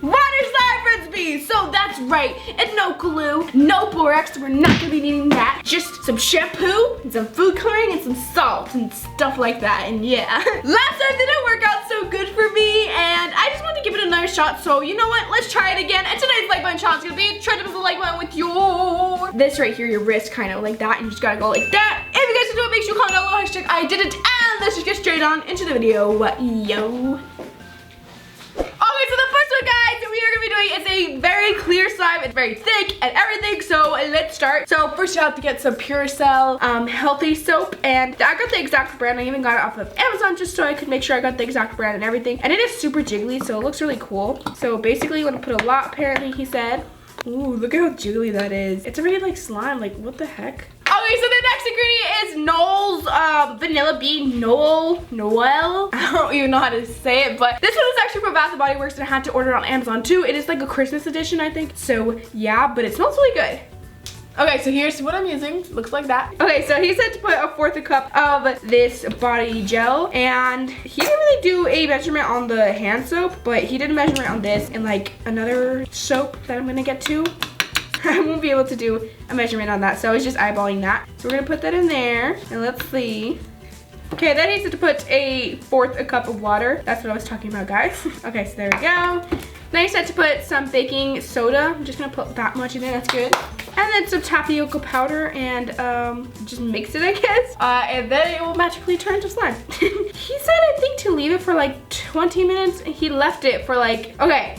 water slime frisbee. So that's right, and no glue, no borax, so we're not gonna be needing that. Just some shampoo, and some food coloring, and some salt, and stuff like that, and yeah. Last time didn't work out so good for me, and I just wanted to give it another shot, so you know what, let's try it again. And today's like button challenge is gonna be try to put the like button with this right here, your wrist, kind of like that, and you just gotta go like that. If you guys can do it, make sure you comment down below hashtag I did it, and let's just get straight on into the video. Yo. Okay, so the first one, guys, that we are gonna be doing is a very clear slime. It's very thick and everything, so let's start. So first you have to get some Puracell healthy soap, and I got the exact brand. I even got it off of Amazon just so I could make sure I got the exact brand and everything. And it is super jiggly, so it looks really cool. So basically you want to put a lot, apparently he said. Ooh, look at how jiggly that is. It's already like slime, like what the heck? Okay, so the next ingredient is Noel's Vanilla Bean Noel. I don't even know how to say it, but this one is actually from Bath & Body Works and I had to order it on Amazon too. It is like a Christmas edition, I think. So yeah, but it smells really good. Okay, so here's what I'm using. Looks like that. Okay, so he said to put 1/4 cup of this body gel, and he didn't really do a measurement on the hand soap, but he did a measurement on this and like another soap that I'm gonna get to. I won't be able to do a measurement on that, so I was just eyeballing that. So we're gonna put that in there, and let's see. Okay, then he said to put 1/4 cup of water. That's what I was talking about, guys. Okay, so there we go. Then he said to put some baking soda. I'm just gonna put that much in there, that's good. And then some tapioca powder, and just mix it, I guess. And then it will magically turn to slime. He said, I think, to leave it for like 20 minutes. He left it for like, okay,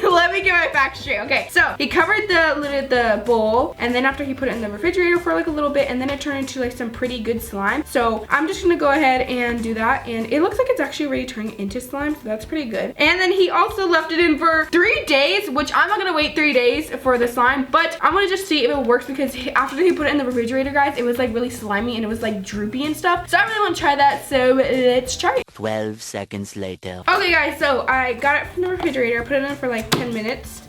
let me get my facts straight. Okay, so he covered the lid of the bowl, and then after he put it in the refrigerator for like a little bit, and then it turned into like some pretty good slime. So I'm just gonna go ahead and do that, and it looks like it's actually already turning into slime, so that's pretty good. And then he also left it in for 3 days, which I'm not gonna wait 3 days for the slime, but I'm gonna just see if it works, because after he put it in the refrigerator, guys, it was like really slimy and it was like droopy and stuff. So I really want to try that, so let's try it. 12 seconds later. Okay, guys, so I got it from the refrigerator, put it in for like 10 minutes.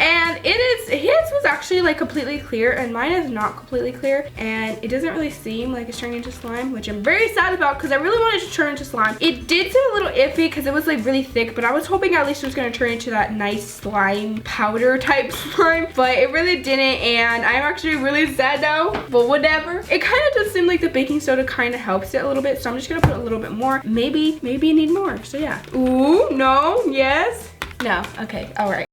And his was actually like completely clear, and mine is not completely clear, and it doesn't really seem like it's turning into slime, which I'm very sad about because I really wanted to turn into slime. It did seem a little iffy because it was like really thick, but I was hoping at least it was going to turn into that nice slime powder type slime, but it really didn't, and I'm actually really sad now, but whatever. It kind of does seem like the baking soda kind of helps it a little bit, so I'm just going to put a little bit more. Maybe you need more, so yeah. Ooh, no, yes, no, okay, all right.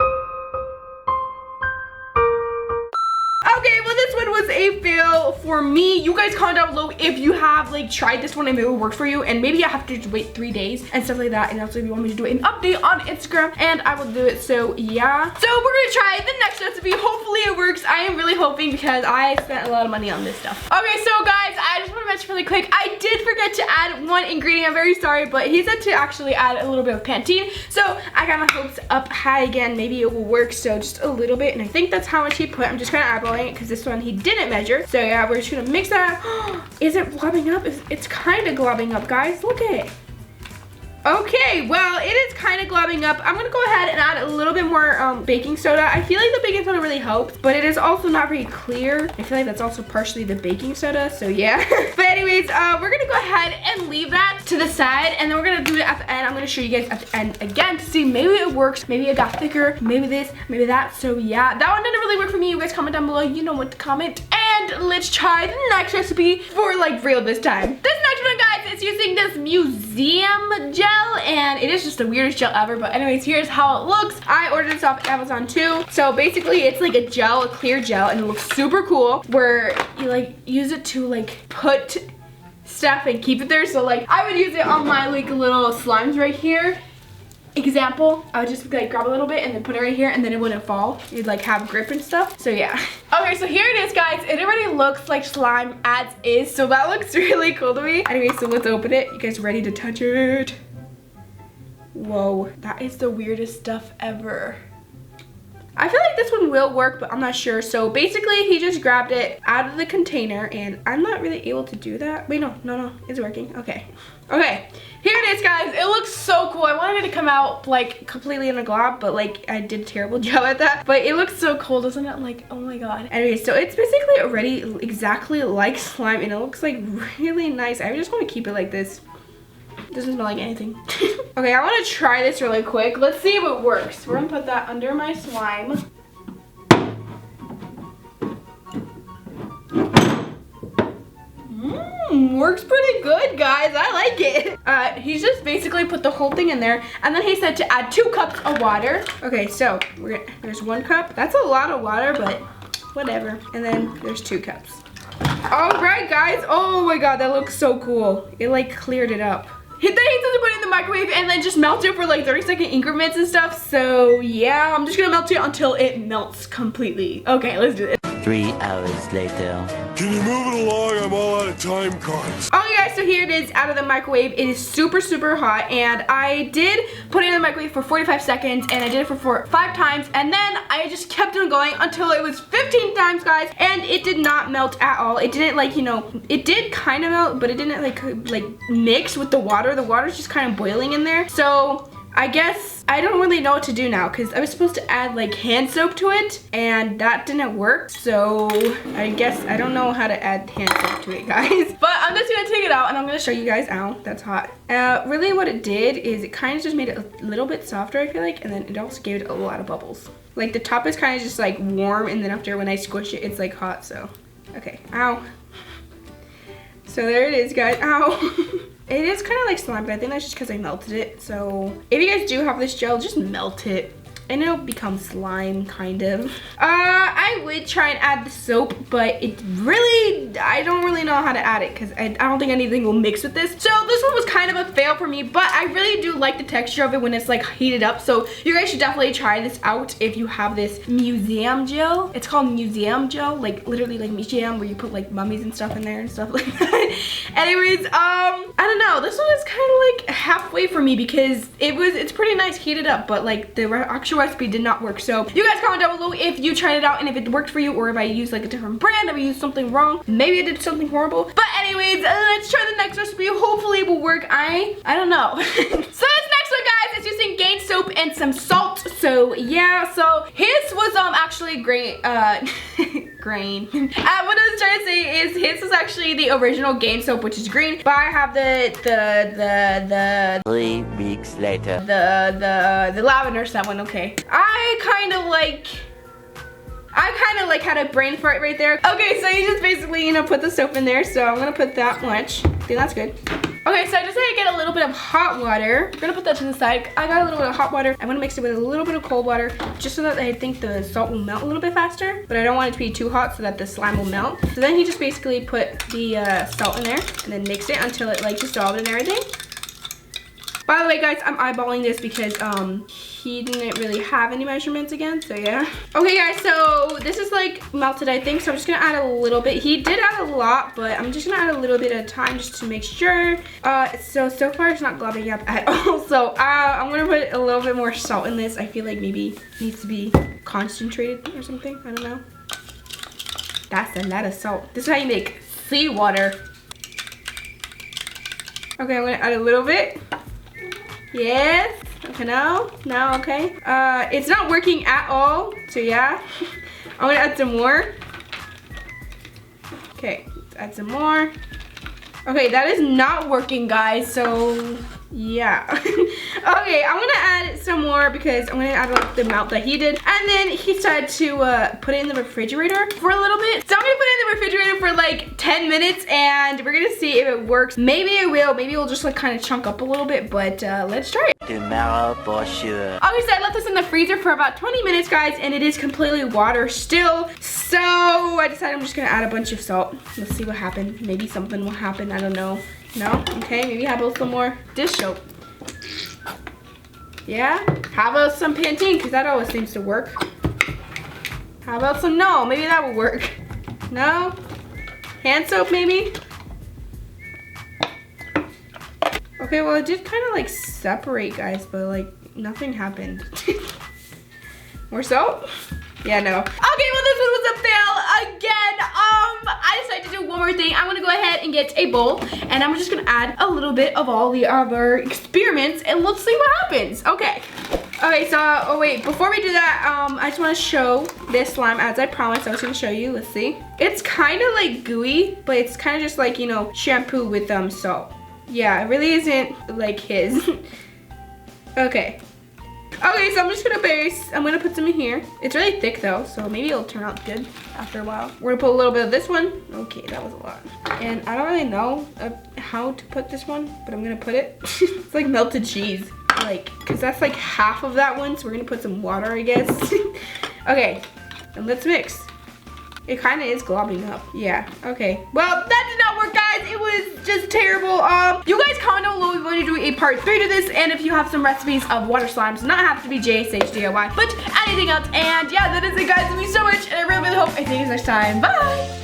Okay, well this one was a fail for me. You guys comment down below if you have like tried this one and it will work for you, and maybe I have to wait 3 days and stuff like that. And also if you want me to do an update on Instagram, and I will do it, so yeah. So we're gonna try the next recipe. Hopefully it works. I am really hoping because I spent a lot of money on this stuff. Okay, so guys, I just want to mention really quick, I did forget to add one ingredient. I'm very sorry, but he said to actually add a little bit of Pantene. So I got my hopes up high again. Maybe it will work, so just a little bit, and I think that's how much he put. I'm just kind of eyeballing it because this one he didn't measure. So yeah, we're just gonna mix that. Is it globbing up? It's kind of globbing up, guys. Look at it. Okay, well, it is kind of globbing up. I'm gonna go ahead and add a little bit more baking soda. I feel like the baking soda really helps, but it is also not very clear. I feel like that's also partially the baking soda, so yeah. But anyways, we're gonna go ahead and leave that to the side, and then we're gonna do it at the end. I'm gonna show you guys at the end again to see maybe it works, maybe it got thicker, maybe this, maybe that. So yeah, that one didn't really work for me. You guys comment down below, you know what to comment. And let's try the next recipe for like real this time. This next one, guys, is using this museum gel, and it is just the weirdest gel ever, but anyways, here's how it looks. I ordered this off Amazon too. So basically it's like a gel, a clear gel, and it looks super cool, where you like use it to like put stuff and keep it there. So like I would use it on my like little slimes right here. Example, I would just like grab a little bit and then put it right here, and then it wouldn't fall. You'd like have grip and stuff, so yeah. Okay, so here it is, guys. It already looks like slime as is, so that looks really cool to me. Anyway, so let's open it. You guys ready to touch it? Whoa, that is the weirdest stuff ever. I feel like this one will work, but I'm not sure. So basically he just grabbed it out of the container, and I'm not really able to do that. Wait, no, it's working. Okay, here it is, guys. It looks so cool. I wanted it to come out like completely in a glob, but like I did a terrible job at that. But it looks so cool, doesn't it? Like, oh my god. Anyway, so it's basically already exactly like slime, and it looks like really nice. I just want to keep it like this. It doesn't smell like anything. Okay, I want to try this really quick. Let's see if it works. We're gonna put that under my slime. Works pretty good, guys. I like it. He's just basically put the whole thing in there, and then he said to add 2 cups of water. Okay, so there's 1 cup. That's a lot of water, but whatever. And then there's 2 cups. All right, guys. Oh my God, that looks so cool. It like cleared it up. Then he said to put it in the microwave and then just melt it for like 30-second increments and stuff. So yeah, I'm just gonna melt it until it melts completely. Okay, let's do this. 3 hours later. Can you move it along? I'm all out of time cards. Okay guys, so here it is out of the microwave. It is super, super hot, and I did put it in the microwave for 45 seconds, and I did it for 5 times, and then I just kept on going until it was 15 times, guys, and it did not melt at all. It didn't like, you know, it did kind of melt, but it didn't like mix with the water. The water's just kind of boiling in there. So I guess I don't really know what to do now, because I was supposed to add like hand soap to it, and that didn't work. So I guess I don't know how to add hand soap to it, guys. But I'm just gonna take it out and I'm gonna show you guys. Ow, that's hot. Really what it did is it kind of just made it a little bit softer, I feel like, and then it also gave it a lot of bubbles. Like the top is kind of just like warm, and then after when I squish it, it's like hot. So okay, ow. So there it is, guys. Ow. It is kind of like slime, but I think that's just because I melted it. So if you guys do have this gel, just melt it and it'll become slime, kind of. I would try and add the soap, but it really, I don't really know how to add it, because I don't think anything will mix with this. So this one was kind of a fail for me, but I really do like the texture of it when it's like heated up. So you guys should definitely try this out if you have this museum gel. It's called museum gel, like literally like museum, where you put like mummies and stuff in there and stuff like that. Anyways, I don't know, this one is kind of like halfway for me, because it's pretty nice heated up, but like the actual recipe did not work. So you guys comment down below if you tried it out and if it worked for you, or if I used like a different brand, if I used something wrong, maybe I did something horrible. But anyways, let's try the next recipe. Hopefully it will work. I don't know. So this next one, guys, is using Gain soap and some salt. So yeah, so his was actually great. Grain. What I was trying to say is his was actually the original Gain soap, which is green, but I have the 3 weeks later. the lavender scent one. Okay, I kind of like had a brain fart right there. Okay, so you just basically, you know, put the soap in there. So I'm gonna put that much. I think that's good. Okay, so I just had to get a little bit of hot water. I'm gonna put that to the side. I got a little bit of hot water. I'm gonna mix it with a little bit of cold water, just so that I think the salt will melt a little bit faster, but I don't want it to be too hot so that the slime will melt. So then he just basically put the salt in there and then mixed it until it like dissolved and everything. By the way, guys, I'm eyeballing this because he didn't really have any measurements again, so yeah. Okay, guys, so this is like melted, I think, so I'm just gonna add a little bit. He did add a lot, but I'm just gonna add a little bit at a time just to make sure. So far it's not globbing up at all, so I'm gonna put a little bit more salt in this. I feel like maybe it needs to be concentrated or something, I don't know. That's a lot of salt. This is how you make seawater. Okay, I'm gonna add a little bit. Yes. Okay, now, okay. It's not working at all, so yeah. I'm gonna add some more. Okay, let's add some more. Okay, that is not working, guys, so yeah. Okay, I'm gonna add some more because I'm gonna add like the amount that he did. And then he decided to put it in the refrigerator for a little bit. So I'm gonna put it in the refrigerator for like 10 minutes and we're gonna see if it works. Maybe it will, maybe it'll just like kind of chunk up a little bit, but let's try it. Tomorrow for sure. Okay, so I left this in the freezer for about 20 minutes, guys, and it is completely water still. So I decided I'm just gonna add a bunch of salt. Let's see what happens. Maybe something will happen, I don't know. No? Okay, maybe how about some more dish soap? Yeah? How about some Pantene? Because that always seems to work. How about some, no, maybe that will work. No? Hand soap maybe? Okay, well it did kind of like separate, guys, but like nothing happened. More soap? Yeah, no. Okay, well this one was a fail again. I decided to do one more thing. I'm gonna go ahead and get a bowl and I'm just gonna add a little bit of all the other experiments and let's see what happens. Okay. Okay, so, oh wait, before we do that, I just wanna show this slime as I promised I was gonna show you. Let's see. It's kind of like gooey, but it's kind of just like, you know, shampoo with salt. Yeah, it really isn't like his. Okay. Okay, so I'm just gonna base. I'm gonna put some in here. It's really thick though, so maybe it'll turn out good after a while. We're gonna put a little bit of this one. Okay, that was a lot. And I don't really know how to put this one, but I'm gonna put it. It's like melted cheese, like, cause that's like half of that one. So we're gonna put some water, I guess. Okay, and let's mix. It kind of is globbing up. Yeah, okay. Well, that did not work, guys. It was just terrible. You guys comment down below if you want to do a part 3 to this, and if you have some recipes of water slimes, not have to be JSH DIY, but anything else. And yeah, that is it, guys. Thank you so much, and I really, really hope I see you guys next time. Bye!